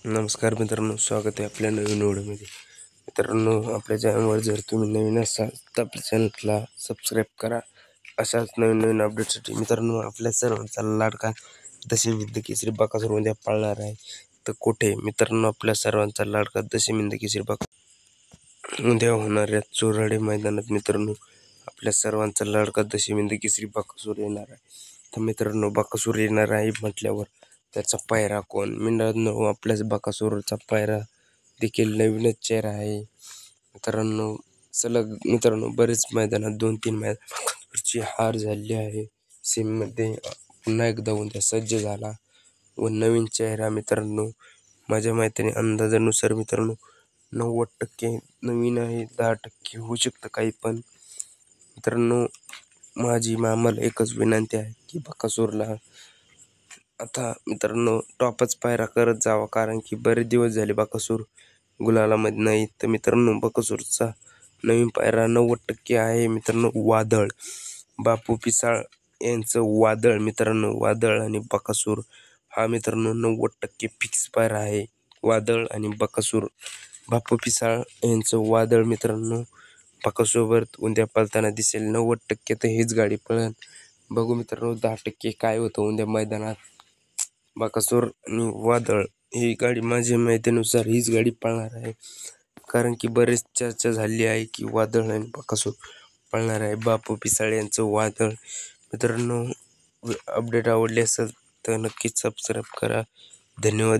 नमस्कार मित्रांनो, स्वागत आहे आपल्या नवीन व्हिडिओमध्ये. मित्रांनो, आपल्या चॅनलवर जर तुम्ही नवीन असाल तर आपल्या चॅनलला सबस्क्राईब करा. अशाच नवीन नवीन अपडेटसाठी. मित्रांनो, आपल्या सर्वांचा लाडका दशमिंद केसरी बकासूर उद्या पाळणार आहे तर कुठे. मित्रांनो, आपल्या सर्वांचा लाडका दशमिंद केसरी बकासूर उद्या होणाऱ्या चोराडे मैदानात मित्रांनो आपल्या सर्वांचा लाडका दशमिंद केसरी बकासूर येणार आहे. तर मित्रांनो, बकासूर येणार आहे म्हटल्यावर त्याचा पायरा कोण. मित्रांनो, आपल्याच बकासूरचा पायरा देखील नवीनच चेहरा आहे. मित्रांनो बरेच मैदानात 2-3 मैदानावरची हार झाली आहे. सेमीमध्ये पुन्हा एकदा उद्या सज्ज झाला व नवीन चेहरा. मित्रांनो, माझ्या माहितीने अंदाजानुसार मित्रांनो 90% नवीन आहे, 10% होऊ शकतं काही पण. मित्रांनो, माझी आम्हाला एकच विनंती आहे की बकासूरला आता मित्रांनो टॉपच पायरा करत जावा, कारण की बरेच दिवस झाले बकासूर गुलालामध्ये नाही. तर मित्रांनो, बकासूरचा नवीन पायरा 90% आहे. मित्रांनो, वादळ बापू पिसाळ यांचं वादळ. मित्रांनो, वादळ आणि बकासूर हा मित्रांनो 90% फिक्स पायरा आहे. वादळ आणि बकासूर, बापू पिसाळ यांचं वादळ मित्रांनो बकासूरसोबत उद्या पळताना दिसेल. 90% तर हीच गाडी पळेल. बघू मित्रांनो 10% काय होतं उद्या मैदानात. बकासूर आणि वादळ ही गाडी माझ्या माहितीनुसार हीच गाडी पळणार आहे, कारण की बरेच चर्चा झाली आहे की वादळ आणि बकासूर पळणार आहे. बापू पिसाळ यांचं वादळ. मित्रांनो, अपडेट आवडली असेल तर नक्कीच सबस्क्राईब करा. धन्यवाद.